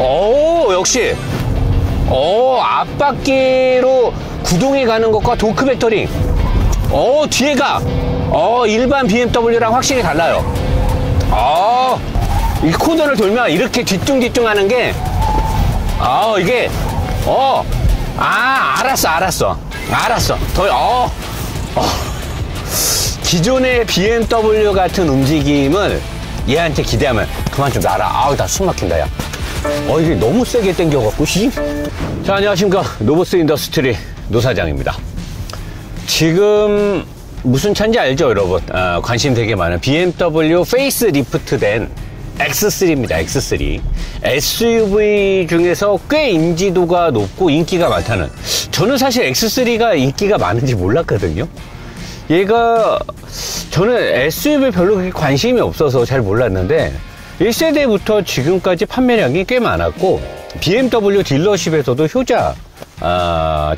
역시 앞바퀴로 구동이 가는 것과 도크 배터링 뒤에가 일반 BMW랑 확실히 달라요. 이 코너를 돌면 이렇게 뒤뚱뒤뚱 하는 게 이게 알았어 기존의 BMW 같은 움직임을 얘한테 기대하면 그만 좀 놔라. 나 숨 막힌다 야. 이게 너무 세게 당겨갖고. 자, 안녕하십니까, 노보스 인더스트리 노 사장입니다. 지금 무슨 차인지 알죠, 여러분? 관심 되게 많은 BMW 페이스 리프트된 X3입니다. X3 SUV 중에서 꽤 인지도가 높고 인기가 많다는, 저는 사실 X3가 인기가 많은지 몰랐거든요. 얘가, 저는 SUV 별로 그렇게 관심이 없어서 잘 몰랐는데 1세대부터 지금까지 판매량이 꽤 많았고, BMW 딜러십에서도 효자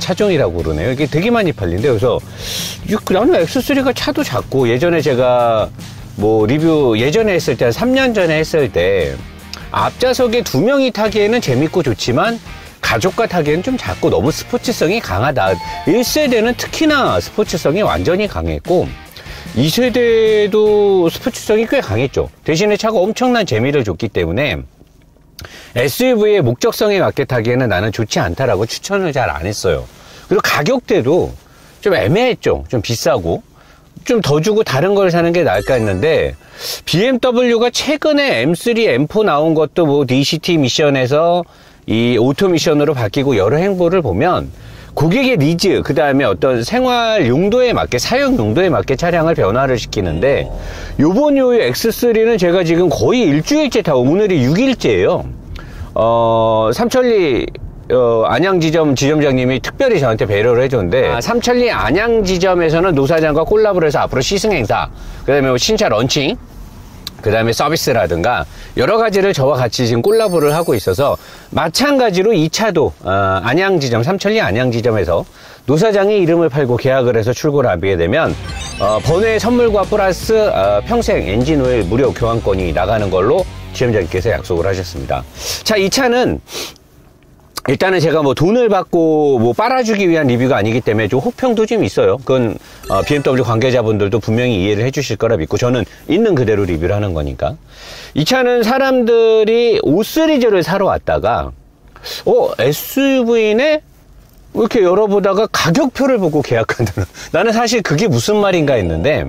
차종이라고 그러네요. 이게 되게 많이 팔린대요. 그래서 나는 X3가 차도 작고, 예전에 제가 뭐 리뷰 예전에 했을 때, 한 3년 전에 했을 때, 앞좌석에 2명이 타기에는 재밌고 좋지만 가족과 타기에는 좀 작고 너무 스포츠성이 강하다. 1세대는 특히나 스포츠성이 완전히 강했고 2세대도 스포츠성이 꽤 강했죠. 대신에 차가 엄청난 재미를 줬기 때문에 SUV의 목적성에 맞게 타기에는 나는 좋지 않다라고 추천을 잘 안 했어요. 그리고 가격대도 좀 애매했죠. 좀 비싸고 좀 더 주고 다른 걸 사는 게 나을까 했는데, BMW가 최근에 M3, M4 나온 것도 뭐 DCT 미션에서 이 오토 미션으로 바뀌고 여러 행보를 보면 고객의 니즈, 그 다음에 어떤 생활 용도에 맞게, 사용 용도에 맞게 차량을 변화를 시키는데, 요번 요의 X3는 제가 지금 거의 일주일째 타고, 오늘이 6일째예요. 삼천리 안양지점 지점장님이 특별히 저한테 배려를 해줬는데, 삼천리 안양지점에서는 노사장과 콜라보를 해서 앞으로 시승행사, 그 다음에 신차 런칭, 그 다음에 서비스라든가 여러 가지를 저와 같이 지금 콜라보를 하고 있어서, 마찬가지로 이 차도 안양지점, 삼천리 안양지점에서 노사장이 이름을 팔고 계약을 해서 출고를 하게 되면 번외 선물과 플러스 평생 엔진오일 무료 교환권이 나가는 걸로 지점장님께서 약속을 하셨습니다. 자, 이 차는 일단은 제가 뭐 돈을 받고 뭐 빨아주기 위한 리뷰가 아니기 때문에 좀 호평도 좀 있어요. 그건 BMW 관계자분들도 분명히 이해를 해주실 거라 믿고, 저는 있는 그대로 리뷰를 하는 거니까. 이 차는 사람들이 5 시리즈를 사러 왔다가 SUV네? 이렇게 열어보다가 가격표를 보고 계약한다는, 나는 사실 그게 무슨 말인가 했는데,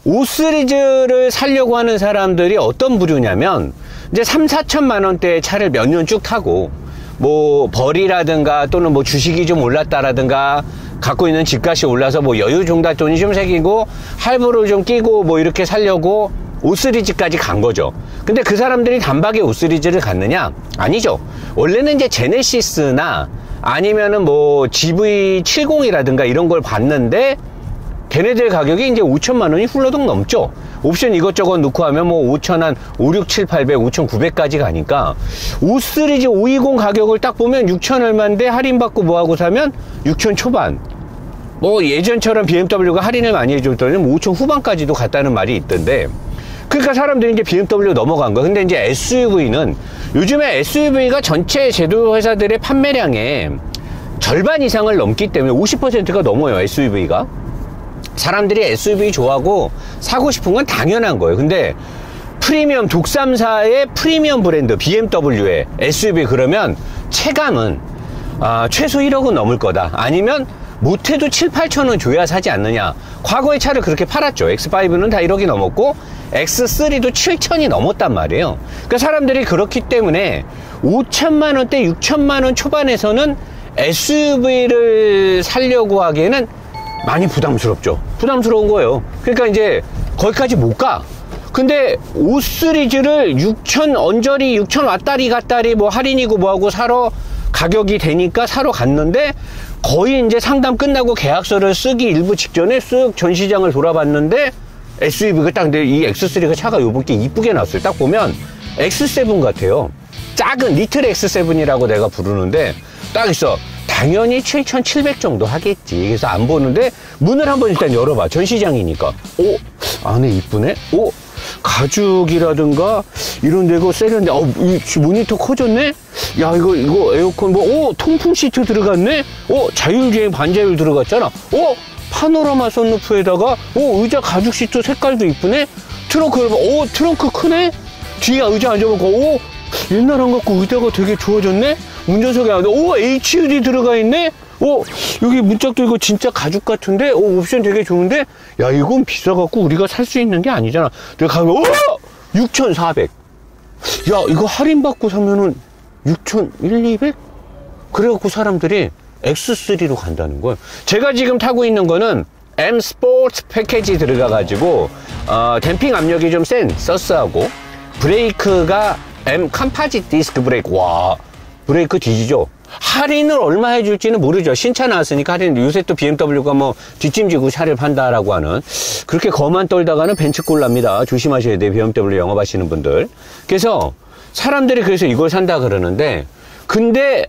5 시리즈를 사려고 하는 사람들이 어떤 부류냐면, 이제 3-4천만 원대의 차를 몇 년 쭉 타고 뭐 벌이라든가 또는 뭐 주식이 좀 올랐다라든가 갖고 있는 집값이 올라서 뭐 여유 종잣돈이 좀 생기고 할부를 좀 끼고 뭐 이렇게 살려고 5 시리즈까지 간 거죠. 근데 그 사람들이 단박에 5 시리즈를 갔느냐? 아니죠. 원래는 이제 제네시스나 아니면은 뭐 GV70이라든가 이런 걸 봤는데, 걔네들 가격이 이제 5천만 원이 훌러덩 넘죠. 옵션 이것저것 넣고 하면 뭐 5천 한 5, 6, 7, 800, 5,900까지 가니까 5 시리즈 520 가격을 딱 보면 6천 얼마인데 할인받고 뭐하고 사면 6천 초반. 뭐 예전처럼 BMW가 할인을 많이 해줬더니 5천 후반까지도 갔다는 말이 있던데, 그러니까 사람들이 이제 BMW 넘어간 거. 근데 이제 SUV는, 요즘에 SUV가 전체 제조회사들의 판매량의 절반 이상을 넘기 때문에 50%가 넘어요, SUV가. 사람들이 SUV 좋아하고 사고 싶은 건 당연한 거예요. 근데 프리미엄, 독삼사의 프리미엄 브랜드 BMW의 SUV 그러면 체감은 최소 1억은 넘을 거다. 아니면 못해도 7, 8천 원 줘야 사지 않느냐. 과거의 차를 그렇게 팔았죠. X5는 다 1억이 넘었고 X3도 7천이 넘었단 말이에요. 그러니까 사람들이 그렇기 때문에 5천만 원대, 6천만 원 초반에서는 SUV를 사려고 하기에는 많이 부담스럽죠. 부담스러운 거예요. 그러니까 이제 거기까지 못 가. 근데 5 시리즈를 6천 언저리, 6천 왔다리 갔다리 뭐 할인이고 뭐하고 사러 가격이 되니까 사러 갔는데, 거의 이제 상담 끝나고 계약서를 쓰기 일부 직전에 쓱 전시장을 돌아봤는데 SUV가 딱, 근데 이 X3가 차가 요렇게 이쁘게 나왔어요. 딱 보면 X7 같아요. 작은 리틀 X7이라고 내가 부르는데 딱 있어. 당연히 7,700 정도 하겠지. 그래서 안 보는데 문을 한번 일단 열어봐. 전시장이니까. 오, 안에 이쁘네. 오, 가죽이라든가 이런 데고 세련돼. 이 모니터 커졌네? 야, 이거 에어컨 통풍 시트 들어갔네? 자율주행 반자율 들어갔잖아. 파노라마 선루프에다가, 의자 가죽 시트 색깔도 이쁘네? 트렁크를 봐. 트렁크 크네? 뒤에 의자 앉아보고, 옛날 안 갖고 의자가 되게 좋아졌네? 운전석에 앉아. HUD 들어가 있네? 여기 문짝도 이거 진짜 가죽 같은데? 옵션 되게 좋은데? 야, 이건 비싸갖고 우리가 살 수 있는 게 아니잖아. 내가 가면, 6,400. 야, 이거 할인받고 사면은 6,200? 그래갖고 사람들이 X3로 간다는 거예요. 제가 지금 타고 있는 거는 M 스포츠 패키지 들어가가지고, 댐핑 압력이 좀 센 서스하고, 브레이크가 M 컴파짓 디스크 브레이크. 와, 브레이크 뒤지죠? 할인을 얼마 해줄지는 모르죠. 신차 나왔으니까 할인. 요새 또 BMW가 뭐 뒷짐지고 차를 판다라고 하는, 그렇게 거만 떨다가는 벤츠꼴 납니다. 조심하셔야 돼요. BMW 영업하시는 분들. 그래서 사람들이 그래서 이걸 산다 그러는데, 근데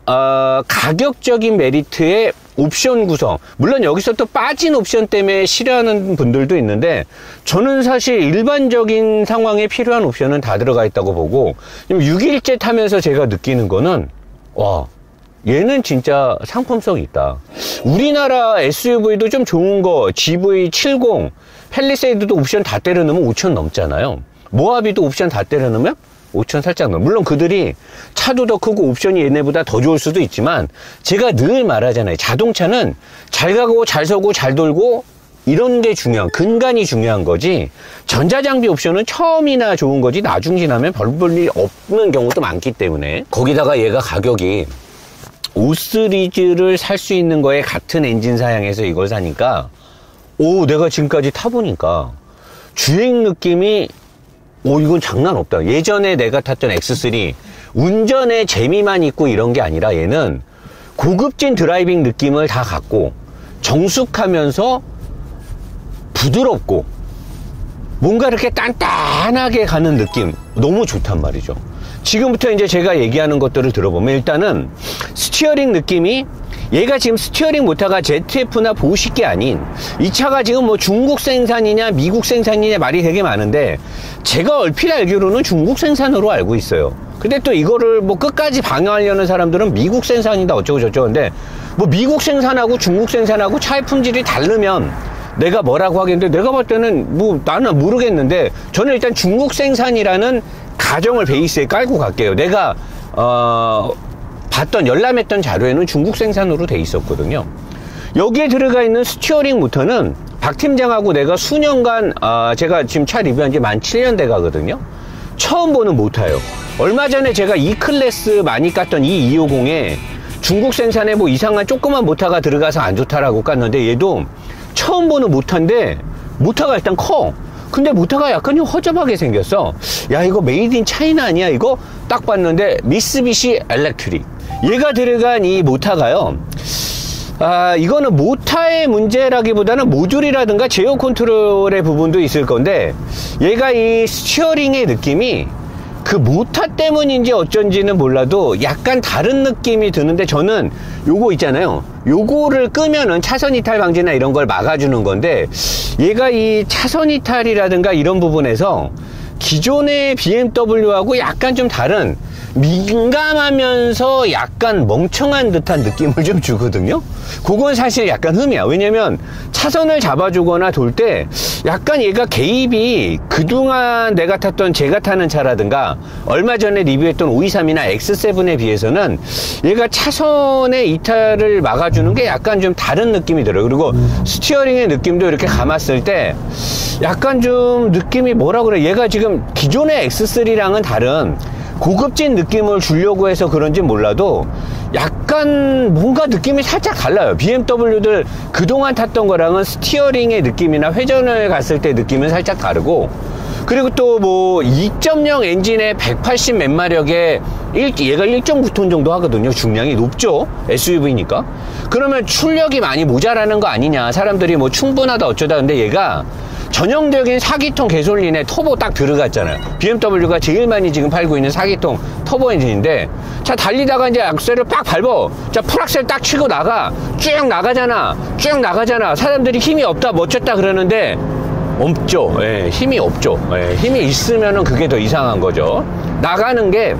가격적인 메리트의 옵션 구성, 물론 여기서 또 빠진 옵션 때문에 싫어하는 분들도 있는데, 저는 사실 일반적인 상황에 필요한 옵션은 다 들어가 있다고 보고, 6일째 타면서 제가 느끼는 거는, 와, 얘는 진짜 상품성이 있다. 우리나라 SUV도 좀 좋은 거, GV70, 팰리세이드도 옵션 다 때려 넣으면 5천 넘잖아요. 모하비도 옵션 다 때려 넣으면 5천 살짝 넘어. 물론 그들이 차도 더 크고 옵션이 얘네보다 더 좋을 수도 있지만, 제가 늘 말하잖아요. 자동차는 잘 가고 잘 서고 잘 돌고 이런 게 중요한, 근간이 중요한 거지, 전자장비 옵션은 처음이나 좋은 거지 나중 지나면 별 볼 일이 없는 경우도 많기 때문에. 거기다가 얘가 가격이 5 시리즈를 살 수 있는 거에 같은 엔진 사양에서 이걸 사니까, 내가 지금까지 타보니까 주행 느낌이, 이건 장난 없다. 예전에 내가 탔던 X3 운전에 재미만 있고 이런 게 아니라, 얘는 고급진 드라이빙 느낌을 다 갖고 정숙하면서 부드럽고 뭔가 이렇게 단단하게 가는 느낌, 너무 좋단 말이죠. 지금부터 이제 제가 얘기하는 것들을 들어보면, 일단은 스티어링 느낌이, 얘가 지금 스티어링 모터가 ZF나 보시게 아닌, 이 차가 지금 뭐 중국 생산이냐 미국 생산이냐 말이 되게 많은데, 제가 얼핏 알기로는 중국 생산으로 알고 있어요. 근데 또 이거를 뭐 끝까지 방어하려는 사람들은 미국 생산이다 어쩌고 저쩌고 하는데, 뭐 미국 생산하고 중국 생산하고 차의 품질이 다르면 내가 뭐라고 하겠는데, 내가 볼 때는 뭐 나는 모르겠는데, 저는 일단 중국 생산이라는 가정을 베이스에 깔고 갈게요. 내가 봤던, 열람했던 자료에는 중국 생산으로 돼 있었거든요. 여기에 들어가 있는 스티어링 모터는 박 팀장하고 내가 수년간, 제가 지금 차 리뷰한 지 만 7년 돼 가거든요. 처음 보는 모터예요. 얼마 전에 제가 E클래스 많이 깠던 이 250에 중국 생산에 뭐 이상한 조그만 모터가 들어가서 안 좋다라고 깠는데, 얘도 처음 보는 모터인데, 모터가 일단 커. 근데 모터가 약간 좀 허접하게 생겼어. 야, 이거 메이드 인 차이나 아니야? 이거 딱 봤는데 미쓰비시 엘렉트릭. 얘가 들어간 이 모터가요, 이거는 모터의 문제라기보다는 모듈이라든가 제어 컨트롤의 부분도 있을 건데, 얘가 이 스티어링의 느낌이 그 모터 때문인지 어쩐지는 몰라도 약간 다른 느낌이 드는데, 저는 요거 있잖아요, 요거를 끄면은 차선 이탈 방지나 이런 걸 막아주는 건데, 얘가 이 차선 이탈이라든가 이런 부분에서 기존의 BMW하고 약간 좀 다른, 민감하면서 약간 멍청한 듯한 느낌을 좀 주거든요. 그건 사실 약간 흠이야. 왜냐면 차선을 잡아주거나 돌 때 약간 얘가 개입이, 그동안 내가 탔던, 제가 타는 차라든가 얼마 전에 리뷰했던 523이나 X7에 비해서는 얘가 차선의 이탈을 막아주는 게 약간 좀 다른 느낌이 들어요. 그리고 스티어링의 느낌도 이렇게 감았을 때 약간 좀 느낌이 뭐라 그래, 얘가 지금 기존의 X3랑은 다른 고급진 느낌을 주려고 해서 그런지 몰라도 약간 뭔가 느낌이 살짝 달라요. BMW들 그동안 탔던 거랑은 스티어링의 느낌이나 회전을 갔을 때 느낌은 살짝 다르고, 그리고 또 뭐 2.0 엔진에 180 몇 마력에 얘가 1.9톤 정도 하거든요. 중량이 높죠, SUV니까. 그러면 출력이 많이 모자라는 거 아니냐, 사람들이 뭐 충분하다 어쩌다. 근데 얘가 전형적인 4기통 개솔린에 터보 딱 들어갔잖아요. BMW가 제일 많이 지금 팔고 있는 4기통 터보 엔진인데, 자 달리다가 이제 악셀을 빡 밟어, 자 풀악셀 딱 치고 나가, 쭉 나가잖아. 사람들이 힘이 없다 멋졌다 그러는데, 없죠. 예, 힘이 없죠. 예, 힘이 있으면은 그게 더 이상한 거죠. 나가는 게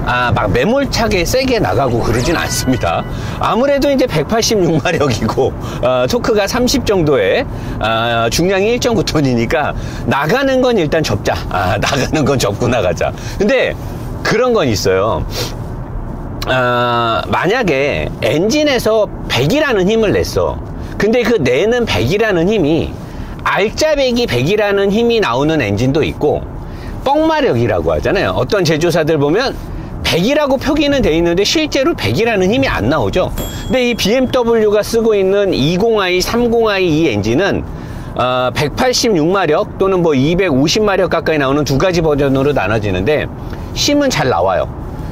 막 매몰차게 세게 나가고 그러진 않습니다. 아무래도 이제 186마력이고 토크가 30 정도의 중량이 1.9톤이니까 나가는 건 일단 접자. 나가는 건 접고 나가자. 근데 그런 건 있어요. 만약에 엔진에서 100이라는 힘을 냈어. 근데 그 내는 100이라는 힘이 알짜배기 100이라는 힘이 나오는 엔진도 있고 뻥마력이라고 하잖아요. 어떤 제조사들 보면 100이라고 표기는 돼 있는데 실제로 100이라는 힘이 안 나오죠. 근데 이 BMW가 쓰고 있는 20i, 30i 이 엔진은 186마력 또는 뭐 250마력 가까이 나오는 두 가지 버전으로 나눠지는데 힘은 잘 나와요.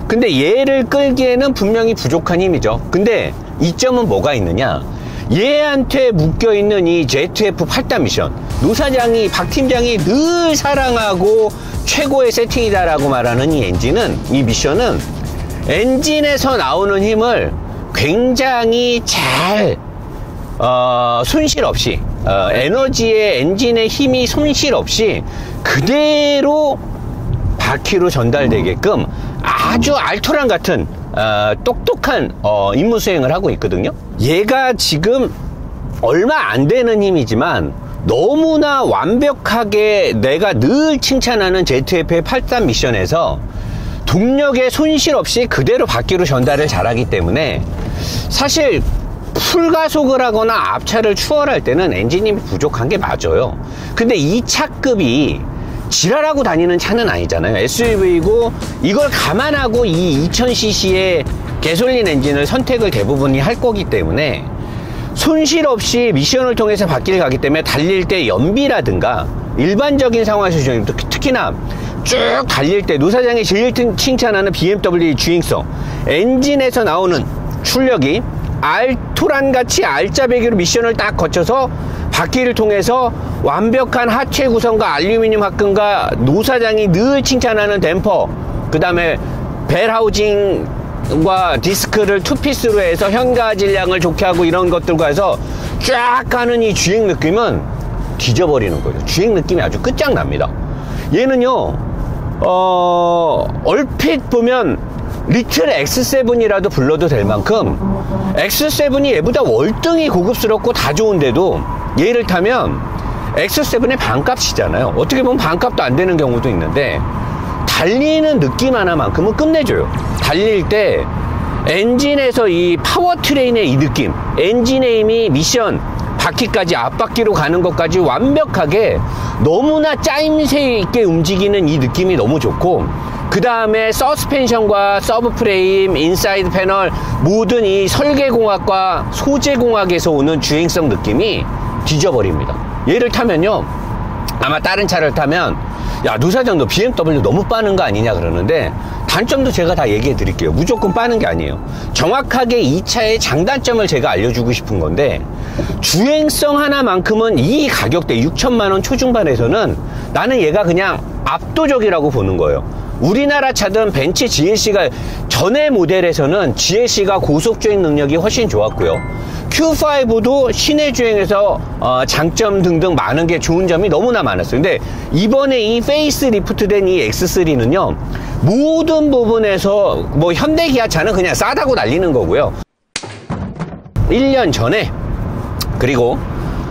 근데 얘를 끌기에는 분명히 부족한 힘이죠. 근데 이점은 뭐가 있느냐, 얘한테 묶여있는 이 ZF 8단 미션, 노 사장이, 박 팀장이 늘 사랑하고 최고의 세팅이다라고 말하는 이 엔진은, 이 미션은 엔진에서 나오는 힘을 굉장히 잘 손실 없이 에너지의 엔진의 힘이 손실 없이 그대로 바퀴로 전달되게끔 아주 알토란 같은 똑똑한 임무 수행을 하고 있거든요. 얘가 지금 얼마 안 되는 힘이지만 너무나 완벽하게 내가 늘 칭찬하는 ZF의 8단 미션에서 동력의 손실 없이 그대로 바퀴로 전달을 잘하기 때문에 사실 풀가속을 하거나 앞차를 추월할 때는 엔진이 부족한 게 맞아요. 근데 이 차급이 지랄하고 다니는 차는 아니잖아요. SUV고 이걸 감안하고 이 2000cc의 가솔린 엔진을 선택을 대부분이 할 거기 때문에 손실 없이 미션을 통해서 바퀴를 가기 때문에 달릴 때 연비라든가 일반적인 상황에서 특히나 쭉 달릴 때 노사장이 제일 칭찬하는 BMW의 주행성, 엔진에서 나오는 출력이 알토란같이 알짜배기로 미션을 딱 거쳐서 바퀴를 통해서 완벽한 하체 구성과 알루미늄 합금과 노사장이 늘 칭찬하는 댐퍼, 그 다음에 벨 하우징과 디스크를 투피스로 해서 현가 질량을 좋게 하고 이런 것들과 해서 쫙 가는 이 주행 느낌은 뒤져버리는 거죠. 주행 느낌이 아주 끝장납니다. 얘는요 얼핏 보면 리틀 X7이라도 불러도 될 만큼 X7이 얘보다 월등히 고급스럽고 다 좋은데도 얘를 타면 X7의 반값이잖아요. 어떻게 보면 반값도 안 되는 경우도 있는데 달리는 느낌 하나만큼은 끝내줘요. 달릴 때 엔진에서 이 파워트레인의 이 느낌, 엔진의 힘이 미션 바퀴까지 앞바퀴로 가는 것까지 완벽하게 너무나 짜임새 있게 움직이는 이 느낌이 너무 좋고, 그 다음에 서스펜션과 서브프레임, 인사이드 패널 모든 이 설계공학과 소재공학에서 오는 주행성 느낌이 뒤져버립니다. 얘를 타면요, 아마 다른 차를 타면 야 노사장 너 BMW 너무 빠는 거 아니냐 그러는데 단점도 제가 다 얘기해 드릴게요. 무조건 빠는 게 아니에요. 정확하게 이 차의 장단점을 제가 알려주고 싶은 건데, 주행성 하나만큼은 이 가격대 6천만원 초중반에서는 나는 얘가 그냥 압도적이라고 보는 거예요. 우리나라 차든 벤츠 GLC가 전에 모델에서는 GLC가 고속주행 능력이 훨씬 좋았고요. Q5도 시내 주행에서 장점 등등 많은 게 좋은 점이 너무나 많았어요. 근데 이번에 이 페이스 리프트된 이 X3는요, 모든 부분에서 뭐 현대 기아차는 그냥 싸다고 날리는 거고요. 1년 전에 그리고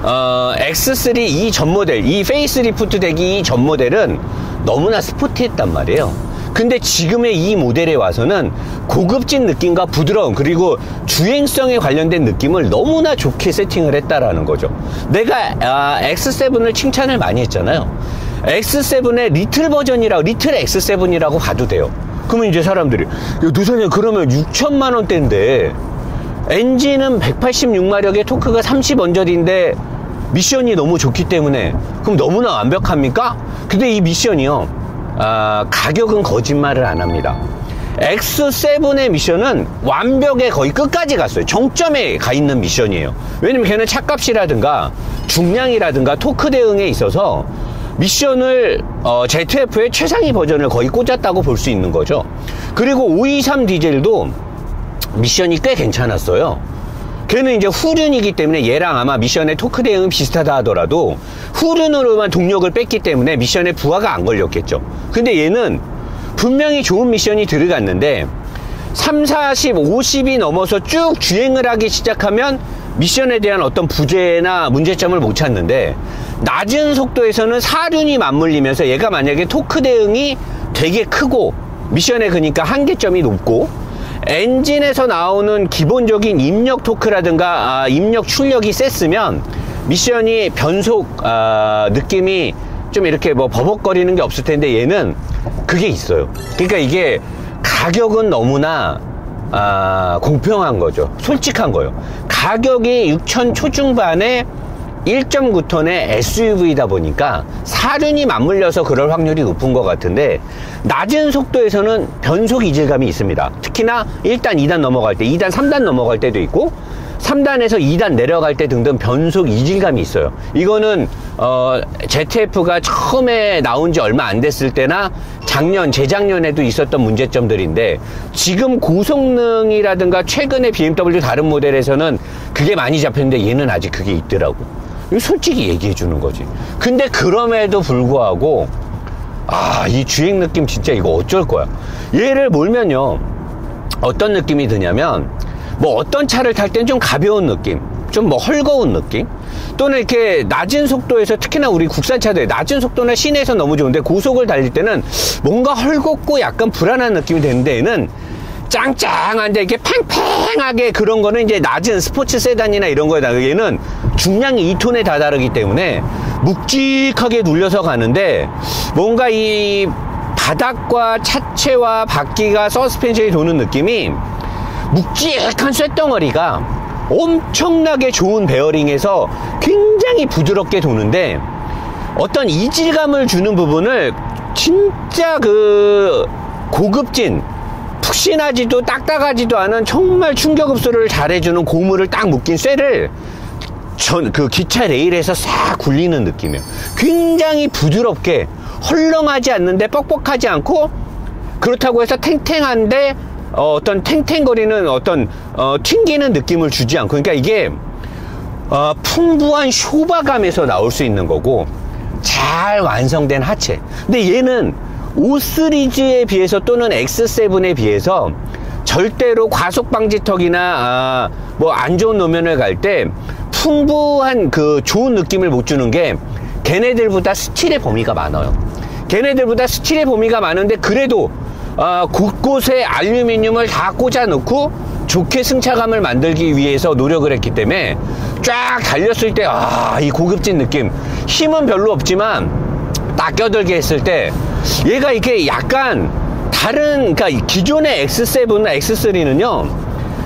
X3 이 전 모델, 이 페이스 리프트 되기 이 전 모델은 너무나 스포티했단 말이에요. 근데 지금의 이 모델에 와서는 고급진 느낌과 부드러움, 그리고 주행성에 관련된 느낌을 너무나 좋게 세팅을 했다라는 거죠. 내가 X7을 칭찬을 많이 했잖아요. X7의 리틀 버전이라고, 리틀 X7이라고 봐도 돼요. 그러면 이제 사람들이 야 노사님 그러면 6천만 원대인데 엔진은 186마력에 토크가 30 언저리인데 미션이 너무 좋기 때문에 그럼 너무나 완벽합니까? 근데 이 미션이요, 가격은 거짓말을 안 합니다. X7의 미션은 완벽에 거의 끝까지 갔어요. 정점에 가 있는 미션이에요. 왜냐면 걔는 차값이라든가 중량이라든가 토크 대응에 있어서 미션을 ZF의 최상위 버전을 거의 꽂았다고 볼 수 있는 거죠. 그리고 523 디젤도 미션이 꽤 괜찮았어요. 걔는 이제 후륜이기 때문에 얘랑 아마 미션의 토크 대응은 비슷하다 하더라도 후륜으로만 동력을 뺐기 때문에 미션에 부하가 안 걸렸겠죠. 근데 얘는 분명히 좋은 미션이 들어갔는데 3, 40, 50이 넘어서 쭉 주행을 하기 시작하면 미션에 대한 어떤 부재나 문제점을 못 찾는데 낮은 속도에서는 사륜이 맞물리면서 얘가 만약에 토크 대응이 되게 크고 미션에 그러니까 한계점이 높고 엔진에서 나오는 기본적인 입력 토크라든가 입력 출력이 셌으면 미션이 변속 느낌이 좀 이렇게 뭐 버벅거리는 게 없을 텐데 얘는 그게 있어요. 그러니까 이게 가격은 너무나 공평한 거죠. 솔직한 거예요. 가격이 6천 초중반에 1.9톤의 SUV다 보니까 사륜이 맞물려서 그럴 확률이 높은 것 같은데 낮은 속도에서는 변속 이질감이 있습니다. 특히나 1단, 2단 넘어갈 때, 2단, 3단 넘어갈 때도 있고 3단에서 2단 내려갈 때 등등 변속 이질감이 있어요. 이거는 ZF가 처음에 나온 지 얼마 안 됐을 때나 작년, 재작년에도 있었던 문제점들인데 지금 고성능이라든가 최근에 BMW 다른 모델에서는 그게 많이 잡혔는데 얘는 아직 그게 있더라고. 솔직히 얘기해 주는 거지. 근데 그럼에도 불구하고 이 주행 느낌 진짜 이거 어쩔 거야. 얘를 몰면요 어떤 느낌이 드냐면 뭐 어떤 차를 탈 땐 좀 가벼운 느낌, 좀 뭐 헐거운 느낌, 또는 이렇게 낮은 속도에서 특히나 우리 국산차들 낮은 속도나 시내에서 너무 좋은데 고속을 달릴 때는 뭔가 헐겁고 약간 불안한 느낌이 되는데 얘는 짱짱한데 이렇게 팽팽하게 그런 거는 이제 낮은 스포츠 세단이나 이런 거에 다 얘는 중량이 2톤에 다다르기 때문에 묵직하게 눌려서 가는데 뭔가 이 바닥과 차체와 바퀴가 서스펜션이 도는 느낌이 묵직한 쇳덩어리가 엄청나게 좋은 베어링에서 굉장히 부드럽게 도는데 어떤 이질감을 주는 부분을 진짜 그 고급진 푹신하지도 딱딱하지도 않은 정말 충격 흡수를 잘해주는 고무를 딱 묶인 쇠를 그 기차 레일에서 싹 굴리는 느낌이에요. 굉장히 부드럽게 헐렁하지 않는데 뻑뻑하지 않고 그렇다고 해서 탱탱한데 어떤 탱탱거리는 어떤 튕기는 느낌을 주지 않고 그러니까 이게 풍부한 쇼바감에서 나올 수 있는 거고 잘 완성된 하체. 근데 얘는 5 시리즈에 비해서 또는 X7에 비해서 절대로 과속 방지턱이나 뭐 안 좋은 노면을 갈 때 풍부한 그 좋은 느낌을 못 주는 게 걔네들보다 스틸의 범위가 많아요. 걔네들보다 스틸의 범위가 많은데 그래도 곳곳에 알루미늄을 다 꽂아 놓고 좋게 승차감을 만들기 위해서 노력을 했기 때문에 쫙 달렸을 때 이 고급진 느낌, 힘은 별로 없지만 딱 껴들게 했을 때 얘가 이렇게 약간 다른, 그러니까 기존의 X7나 X3는요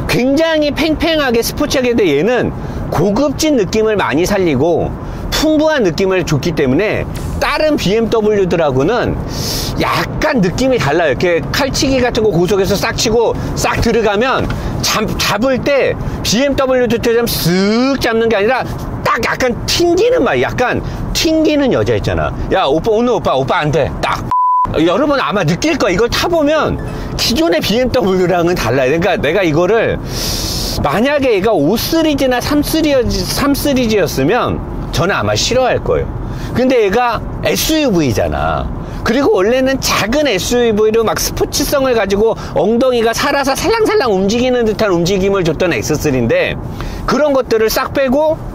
굉장히 팽팽하게 스포츠하게 얘는 고급진 느낌을 많이 살리고 풍부한 느낌을 줬기 때문에 다른 BMW들하고는 약간 느낌이 달라요. 이렇게 칼치기 같은 거 고속에서 싹 치고 싹 들어가면 잡을 때 BMW들처럼 쓱 잡는 게 아니라 딱 약간 튕기는 말, 약간 튕기는 여자 있잖아. 야 오빠 오늘 오빠 안 돼. 딱 여러분 아마 느낄 거야. 이걸 타보면 기존의 BMW랑은 달라요. 그러니까 내가 이거를 만약에 얘가 5 시리즈나 3 시리즈였으면 저는 아마 싫어할 거예요. 근데 얘가 SUV잖아. 그리고 원래는 작은 SUV로 막 스포츠성을 가지고 ong덩이가 살아서 살랑살랑 움직이는 듯한 움직임을 줬던 X3인데 그런 것들을 싹 빼고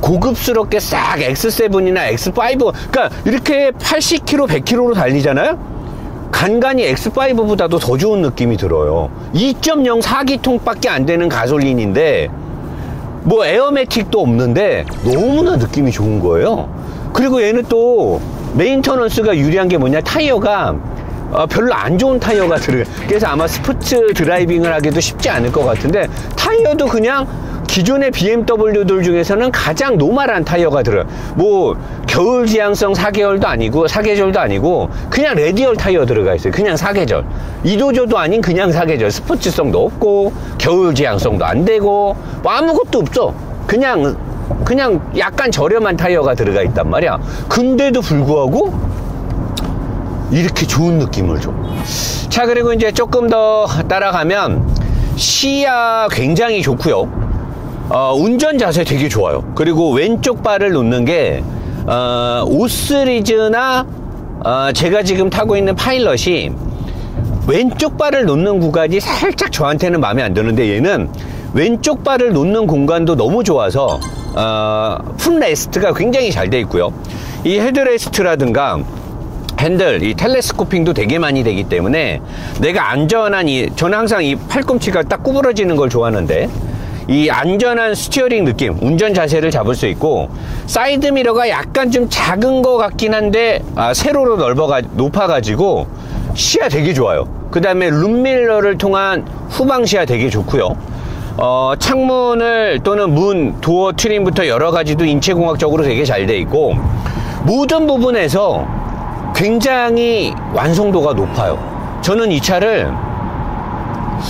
고급스럽게 싹 X7이나 X5, 그러니까 이렇게 80km, 100km로 달리잖아요? 간간히 X5보다도 더 좋은 느낌이 들어요. 2.0 4기통밖에 안 되는 가솔린인데 뭐 에어매틱도 없는데 너무나 느낌이 좋은 거예요. 그리고 얘는 또 메인터넌스가 유리한 게 뭐냐, 타이어가 별로 안 좋은 타이어가 들어요. 그래서 아마 스포츠 드라이빙을 하기도 쉽지 않을 것 같은데 타이어도 그냥 기존의 BMW들 중에서는 가장 노멀한 타이어가 들어요. 뭐 겨울 지향성 4계절도 아니고 그냥 레디얼 타이어 들어가 있어요. 그냥 사계절, 이도저도 아닌 그냥 사계절, 스포츠성도 없고 겨울 지향성도 안 되고 뭐 아무것도 없어. 그냥 약간 저렴한 타이어가 들어가 있단 말이야. 근데도 불구하고 이렇게 좋은 느낌을 줘. 자, 그리고 이제 조금 더 따라가면 시야 굉장히 좋고요. 운전 자세 되게 좋아요. 그리고 왼쪽 발을 놓는 게 5 시리즈나 제가 지금 타고 있는 파일럿이 왼쪽 발을 놓는 구간이 살짝 저한테는 마음에 안 드는데, 얘는 왼쪽 발을 놓는 공간도 너무 좋아서 풋레스트가 굉장히 잘 돼 있고요. 이 헤드레스트라든가 핸들, 이 텔레스코핑도 되게 많이 되기 때문에 내가 안전한 저는 항상 이 팔꿈치가 딱 구부러지는 걸 좋아하는데, 이 안전한 스티어링 느낌, 운전 자세를 잡을 수 있고, 사이드 미러가 약간 좀 작은 것 같긴 한데 세로로 높아가지고 시야 되게 좋아요. 그 다음에 룸밀러를 통한 후방 시야 되게 좋고요. 창문을 또는 문, 도어 트림부터 여러 가지도 인체공학적으로 되게 잘 돼 있고, 모든 부분에서 굉장히 완성도가 높아요. 저는 이 차를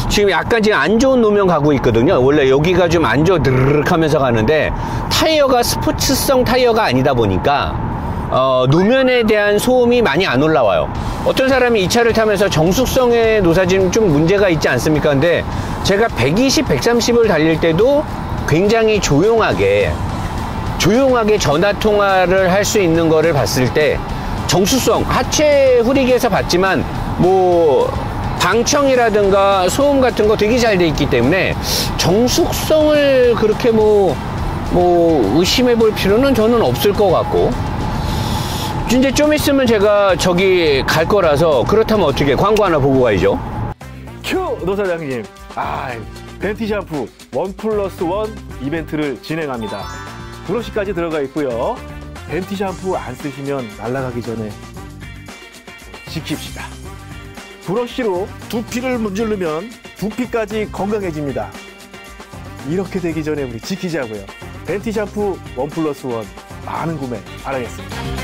지금 약간 지금 안 좋은 노면 가고 있거든요. 원래 여기가 좀 안 좋아 드르륵 하면서 가는데, 타이어가 스포츠성 타이어가 아니다 보니까 노면에 대한 소음이 많이 안 올라와요. 어떤 사람이 이 차를 타면서 정숙성에 노사지는 좀 문제가 있지 않습니까? 근데 제가 120, 130을 달릴 때도 굉장히 조용하게 전화통화를 할 수 있는 거를 봤을 때, 정수성, 하체 후리기에서 봤지만 뭐 방청이라든가 소음 같은 거 되게 잘 돼 있기 때문에 정숙성을 그렇게 뭐 의심해 볼 필요는 저는 없을 것 같고, 이제 좀 있으면 제가 저기 갈 거라서, 그렇다면 어떻게 광고 하나 보고 가야죠. 큐! 노 사장님, 벤티 샴푸 1+1 이벤트를 진행합니다. 브러쉬까지 들어가 있고요. 벤티 샴푸 안 쓰시면 날아가기 전에 지킵시다. 브러쉬로 두피를 문지르면 두피까지 건강해집니다. 이렇게 되기 전에 우리 지키자고요. 벤티 샴푸 1+1 많은 구매 바라겠습니다.